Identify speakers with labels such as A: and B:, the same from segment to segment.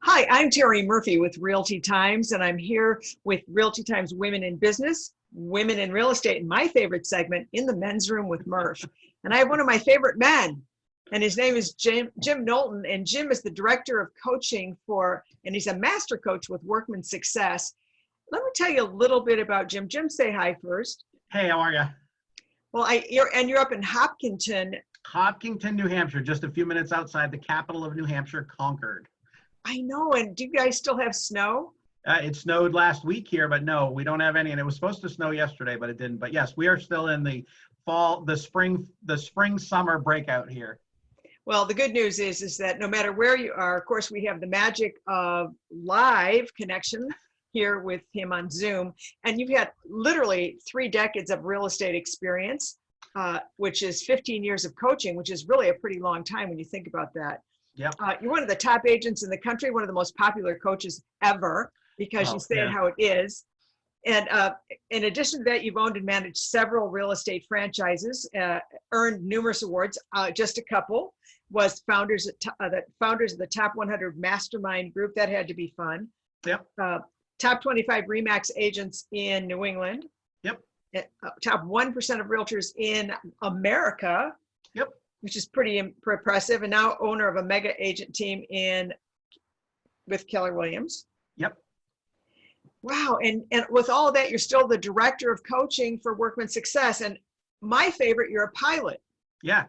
A: Hi, I'm Terry Murphy with Realty Times, and I'm here with Realty Times Women in Business, Women in Real Estate, and my favorite segment, In the Men's Room with Murph. And I have one of my favorite men, and his name is Jim Knowlton, and Jim is the Director of Coaching and he's a master coach with Workman Success. Let me tell you a little bit about Jim. Jim, say hi first.
B: Hey, how are you?
A: Well, you're up in Hopkinton.
B: Hopkinton, New Hampshire, just a few minutes outside the capital of New Hampshire, Concord.
A: I know, and do you guys still have snow?
B: It snowed last week here, but no, we don't have any. And it was supposed to snow yesterday, but it didn't. But yes, we are still in the spring, summer breakout here.
A: Well, the good news is that no matter where you are, of course, we have the magic of live connection here with him on Zoom. And you've had literally 3 decades of real estate experience, which is 15 years of coaching, which is really a pretty long time when you think about that.
B: Yep.
A: You're one of the top agents in the country, one of the most popular coaches ever, because you say it how it is. And in addition to that, you've owned and managed several real estate franchises, earned numerous awards. Just a couple was founders of the Top 100 Mastermind Group. That had to be fun.
B: Yep.
A: Top 25 RE/MAX agents in New England.
B: Yep.
A: Top 1% of realtors in America.
B: Yep.
A: Which is pretty impressive, and now owner of a mega agent team with Keller Williams.
B: Yep.
A: Wow, and with all of that, you're still the director of coaching for Workman Success, and my favorite, you're a pilot.
B: Yeah.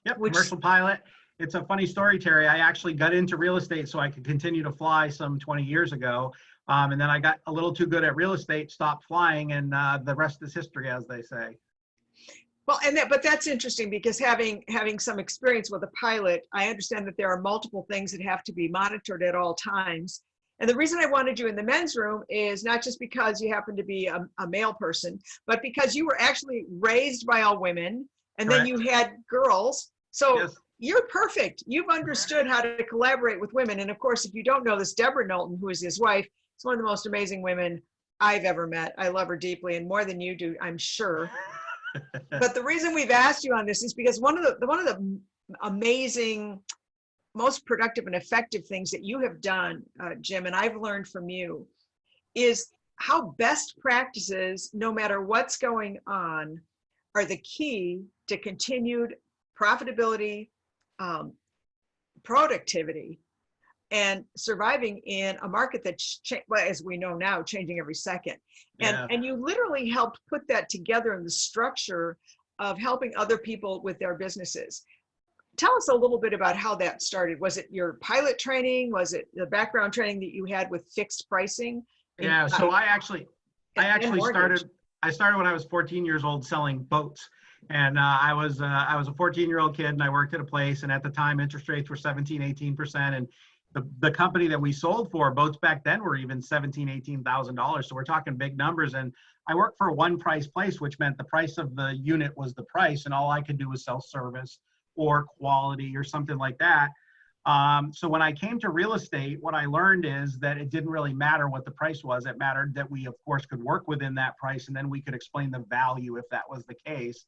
B: Yep. Commercial pilot. It's a funny story, Terry. I actually got into real estate so I could continue to fly some 20 years ago, and then I got a little too good at real estate, stopped flying, and the rest is history, as they say.
A: Well, but that's interesting because having some experience with a pilot, I understand that there are multiple things that have to be monitored at all times. And the reason I wanted you in the men's room is not just because you happen to be a male person, but because you were actually raised by all women, and
B: Correct.
A: Then you had girls. So
B: yes.
A: You're perfect. You've understood how to collaborate with women. And of course, if you don't know this, Deborah Knowlton, who is his wife, is one of the most amazing women I've ever met. I love her deeply, and more than you do, I'm sure. But the reason we've asked you on this is because one of the amazing, most productive and effective things that you have done, Jim, and I've learned from you, is how best practices, no matter what's going on, are the key to continued profitability, productivity, and surviving in a market that's, as we know now, changing every second. And you literally helped put that together in the structure of helping other people with their businesses. Tell us a little bit about how that started. Was it your pilot training? Was it the background training that you had with fixed pricing?
B: Yeah, so I actually started when I was 14 years old selling boats. And I was a 14-year-old kid, and I worked at a place, and at the time interest rates were 17, 18%. And the company that we sold for, boats back then were even $17,000, $18,000. So we're talking big numbers. And I worked for a one price place, which meant the price of the unit was the price, and all I could do was sell service or quality or something like that. So when I came to real estate, what I learned is that it didn't really matter what the price was. It mattered that we, of course, could work within that price, and then we could explain the value if that was the case.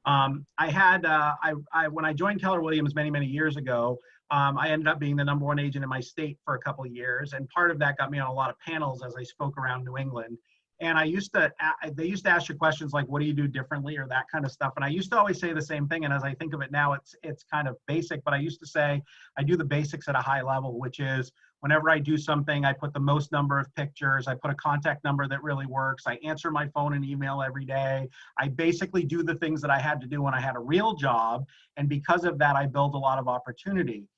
B: When I joined Keller Williams many years ago, I ended up being the #1 agent in my state for a couple of years, and part of that got me on a lot of panels as I spoke around New England. And they used to ask you questions like, what do you do differently, or that kind of stuff. And I used to always say the same thing. And as I think of it now, it's kind of basic, but I used to say, I do the basics at a high level, which is whenever I do something, I put the most number of pictures, I put a contact number that really works. I answer my phone and email every day. I basically do the things that I had to do when I had a real job. And because of that, I build a lot of opportunity.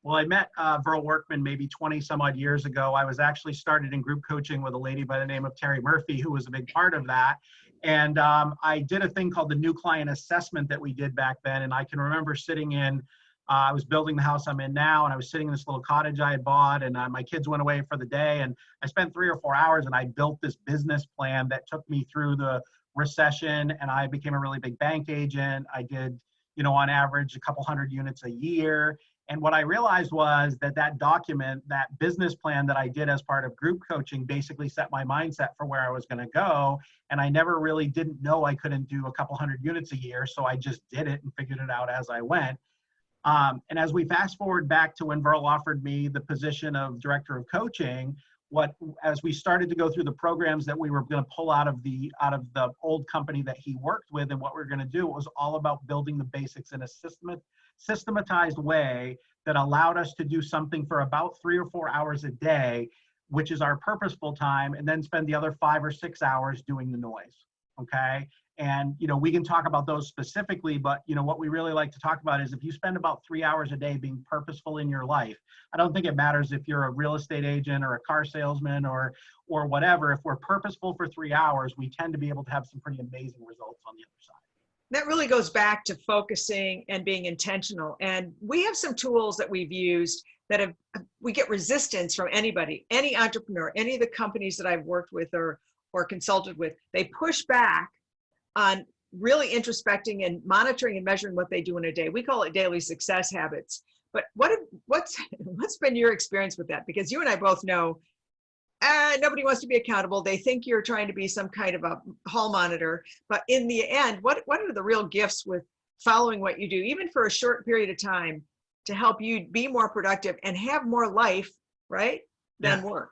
B: Well, I met Verl Workman maybe 20 some odd years ago. I was actually started in group coaching with a lady by the name of Terry Murphy, who was a big part of that. And I did a thing called the new client assessment that we did back then. And I can remember sitting in, I was building the house I'm in now, and I was sitting in this little cottage I had bought, and my kids went away for the day. And I spent 3 or 4 hours, and I built this business plan that took me through the recession, and I became a really big bank agent. I did, on average, a couple hundred units a year. And what I realized was that document, that business plan that I did as part of group coaching, basically set my mindset for where I was going to go. And I never really didn't know I couldn't do a couple hundred units a year. So I just did it and figured it out as I went. And as we fast forward back to when Verl offered me the position of director of coaching, as we started to go through the programs that we were going to pull out of the old company that he worked with, and what we were going to do, it was all about building the basics in a systematized way that allowed us to do something for about 3 or 4 hours a day, which is our purposeful time, and then spend the other 5 or 6 hours doing the noise. Okay. And, we can talk about those specifically, but, what we really like to talk about is if you spend about 3 hours a day being purposeful in your life, I don't think it matters if you're a real estate agent or a car salesman or whatever. If we're purposeful for 3 hours, we tend to be able to have some pretty amazing results on the other side.
A: That really goes back to focusing and being intentional. And we have some tools that we've used that we get resistance from anybody, any entrepreneur, any of the companies that I've worked with or consulted with. They push back on really introspecting and monitoring and measuring what they do in a day. We call it daily success habits. But what's been your experience with that? Because you and I both know nobody wants to be accountable. They think you're trying to be some kind of a hall monitor. But in the end, what are the real gifts with following what you do, even for a short period of time, to help you be more productive and have more life, right, than work?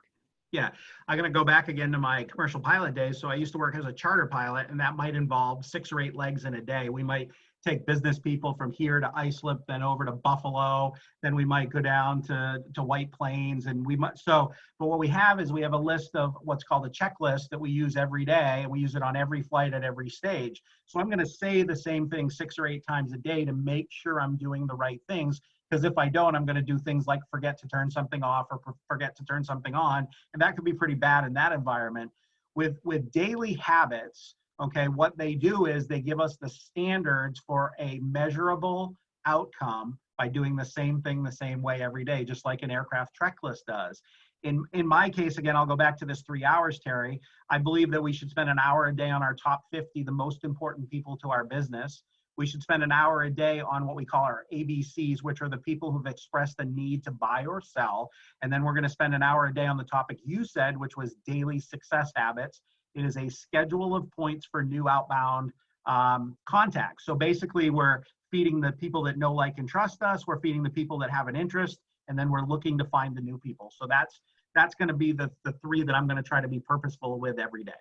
B: Yeah, I'm going to go back again to my commercial pilot days. So I used to work as a charter pilot, and that might involve 6 or 8 legs in a day. We might take business people from here to Islip, then over to Buffalo, then we might go down to White Plains, and but what we have is we have a list of what's called a checklist that we use every day, and we use it on every flight at every stage. So I'm going to say the same thing 6 or 8 times a day to make sure I'm doing the right things. Because if I don't, I'm going to do things like forget to turn something off or forget to turn something on. And that could be pretty bad in that environment. With daily habits, okay, what they do is they give us the standards for a measurable outcome by doing the same thing the same way every day, just like an aircraft checklist does. In my case, again, I'll go back to this 3 hours, Terry. I believe that we should spend an hour a day on our top 50, the most important people to our business. We should spend an hour a day on what we call our ABCs, which are the people who've expressed the need to buy or sell. And then we're going to spend an hour a day on the topic you said, which was daily success habits. It is a schedule of points for new outbound contacts. So basically, we're feeding the people that know, like, and trust us. We're feeding the people that have an interest, and then we're looking to find the new people. So that's going to be the 3 that I'm going to try to be purposeful with every day.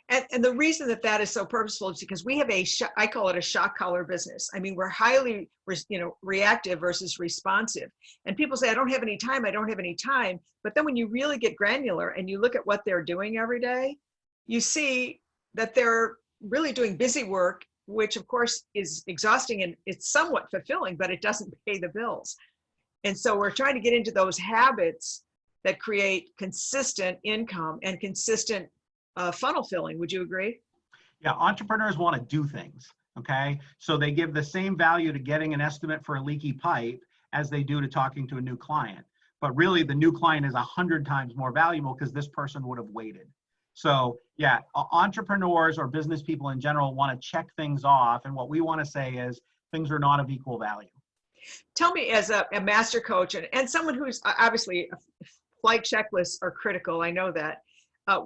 A: And the reason that is so purposeful is because we have I call it a shock collar business. I mean, we're highly, reactive versus responsive. And people say, I don't have any time. But then when you really get granular and you look at what they're doing every day, you see that they're really doing busy work, which of course is exhausting and it's somewhat fulfilling, but it doesn't pay the bills. And so we're trying to get into those habits that create consistent income and consistent funnel filling. Would you agree?
B: Yeah, entrepreneurs want to do things, okay? So they give the same value to getting an estimate for a leaky pipe as they do to talking to a new client. But really, the new client is 100 times more valuable because this person would have waited. So yeah, entrepreneurs or business people in general want to check things off. And what we want to say is things are not of equal value.
A: Tell me, as a master coach and someone who's obviously, flight checklists are critical. I know that.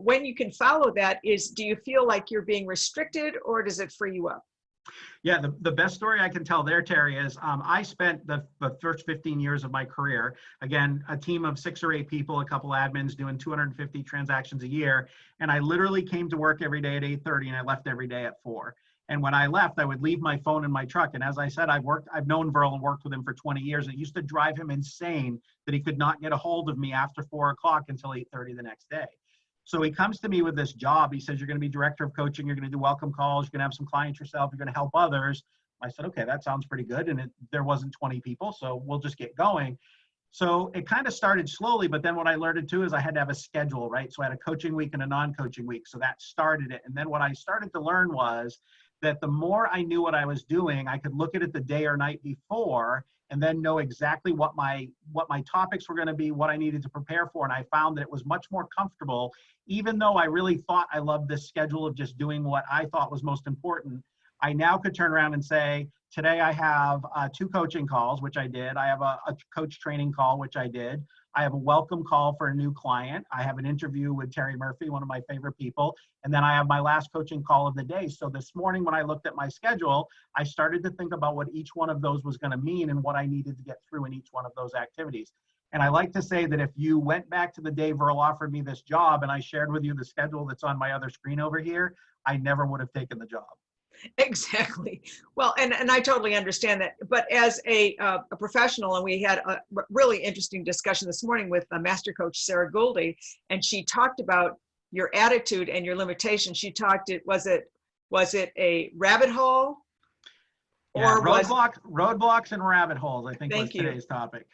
A: When you can follow that, do you feel like you're being restricted, or does it free you up?
B: Yeah, the best story I can tell there, Terry, is I spent the first 15 years of my career, again, a team of 6 or 8 people, a couple admins doing 250 transactions a year. And I literally came to work every day at 8:30 and I left every day at 4. And when I left, I would leave my phone in my truck. And as I said, I've known Verl and worked with him for 20 years. It used to drive him insane that he could not get a hold of me after 4 o'clock until 8:30 the next day. So he comes to me with this job. He says, you're going to be director of coaching. You're going to do welcome calls. You're going to have some clients yourself. You're going to help others. I said, okay, that sounds pretty good. And there wasn't 20 people, so we'll just get going. So it kind of started slowly, but then what I learned too is I had to have a schedule, right? So I had a coaching week and a non-coaching week. So that started it. And then what I started to learn was that the more I knew what I was doing, I could look at it the day or night before and then know exactly what my topics were going to be, what I needed to prepare for. And I found that it was much more comfortable, even though I really thought I loved this schedule of just doing what I thought was most important. I now could turn around and say, today I have 2 coaching calls, which I did. I have a coach training call, which I did. I have a welcome call for a new client. I have an interview with Terry Murphy, one of my favorite people. And then I have my last coaching call of the day. So this morning when I looked at my schedule, I started to think about what each one of those was going to mean and what I needed to get through in each one of those activities. And I like to say that if you went back to the day Verl offered me this job and I shared with you the schedule that's on my other screen over here, I never would have taken the job.
A: Exactly. Well, and I totally understand that. But as a professional, and we had a really interesting discussion this morning with Master Coach Sarah Gouldy, and she talked about your attitude and your limitations. She talked, was it a rabbit hole?
B: Yeah, or roadblocks and rabbit holes, I think was today's topic.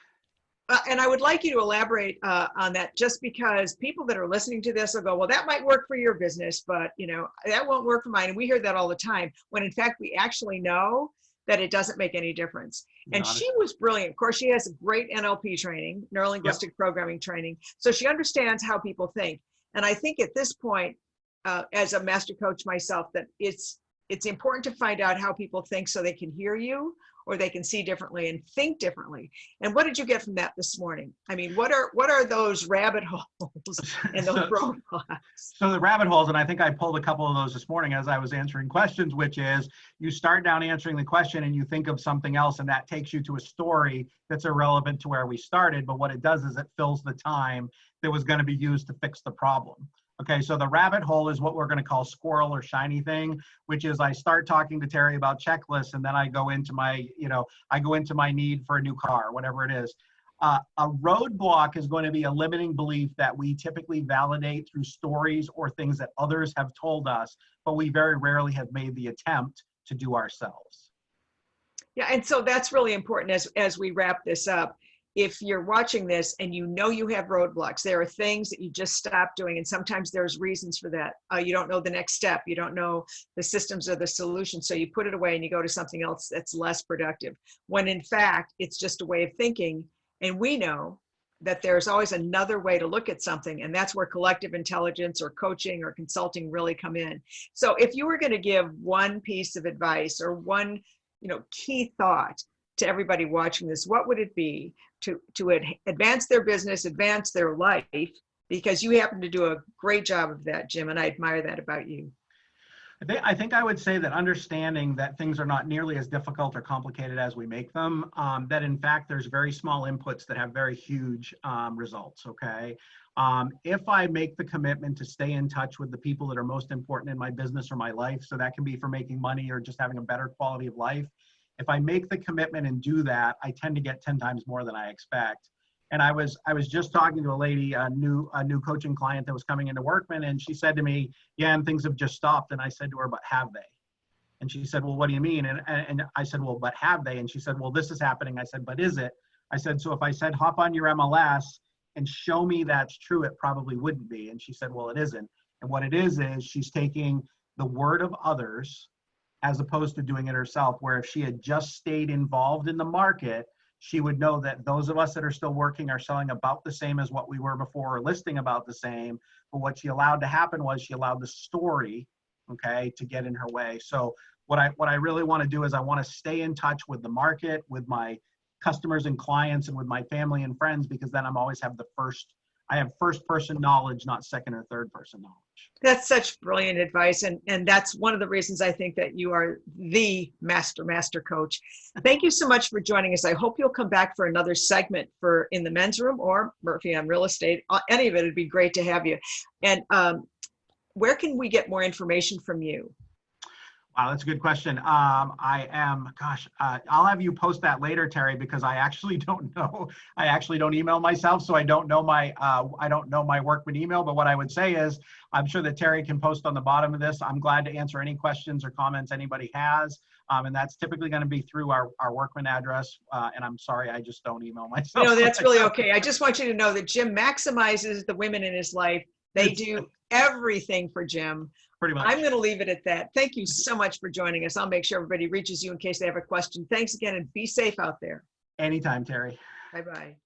A: And I would like you to elaborate on that, just because people that are listening to this will go, well, that might work for your business, but that won't work for mine. And we hear that all the time, when in fact, we actually know that it doesn't make any difference. And she was brilliant. Of course, she has great NLP training, neurolinguistic programming training. So she understands how people think. And I think at this point, as a master coach myself, that it's important to find out how people think so they can hear you, or they can see differently and think differently. And what did you get from that this morning? I mean, what are those rabbit holes and those roadblocks?
B: So the rabbit holes, and I think I pulled a couple of those this morning as I was answering questions, which is you start down answering the question and you think of something else, and that takes you to a story that's irrelevant to where we started. But what it does is it fills the time that was going to be used to fix the problem. Okay, so the rabbit hole is what we're going to call squirrel or shiny thing, which is I start talking to Terry about checklists, and then I go into my, my need for a new car, whatever it is. A roadblock is going to be a limiting belief that we typically validate through stories or things that others have told us, but we very rarely have made the attempt to do ourselves.
A: Yeah, and so that's really important as we wrap this up. If you're watching this and you have roadblocks, there are things that you just stop doing, and sometimes there's reasons for that. You don't know the next step. You don't know the systems or the solution, so you put it away and you go to something else that's less productive, when in fact, it's just a way of thinking. And we know that there's always another way to look at something, and that's where collective intelligence or coaching or consulting really come in. So if you were going to give one piece of advice or one key thought to everybody watching this, what would it be to advance their business, advance their life? Because you happen to do a great job of that, Jim, and I admire that about you.
B: I think I would say that understanding that things are not nearly as difficult or complicated as we make them, that in fact there's very small inputs that have very huge results, okay? If I make the commitment to stay in touch with the people that are most important in my business or my life, so that can be for making money or just having a better quality of life, if I make the commitment and do that, I tend to get 10 times more than I expect. And I was just talking to a lady, a new coaching client that was coming into Workman, and she said to me, yeah, and things have just stopped. And I said to her, but have they? And she said, well, what do you mean? And I said, well, but have they? And she said, well, this is happening. I said, but is it? I said, so if I said, hop on your MLS and show me that's true, it probably wouldn't be. And she said, well, it isn't. And what it is she's taking the word of others as opposed to doing it herself, where if she had just stayed involved in the market, she would know that those of us that are still working are selling about the same as what we were before, or listing about the same. But what she allowed to happen was she allowed the story, okay, to get in her way. So what I really want to do is I want to stay in touch with the market, with my customers and clients, and with my family and friends, because then I'm always I have first person knowledge, not second or third person knowledge.
A: That's such brilliant advice. And that's one of the reasons I think that you are the master coach. Thank you so much for joining us. I hope you'll come back for another segment for In the Men's Room or Murphy on Real Estate. Any of it would be great to have you. And where can we get more information from you?
B: Wow, that's a good question. I'll have you post that later, Terry, because I actually don't know. I actually don't email myself, so I don't know my Workman email. But what I would say is, I'm sure that Terry can post on the bottom of this. I'm glad to answer any questions or comments anybody has, and that's typically going to be through our Workman address. And I'm sorry, I just don't email myself.
A: No, that's really okay. I just want you to know that Jim maximizes the women in his life. They do everything for Jim.
B: Pretty much.
A: I'm going to leave it at that. Thank you so much for joining us. I'll make sure everybody reaches you in case they have a question. Thanks again, and be safe out there.
B: Anytime, Terry.
A: Bye-bye.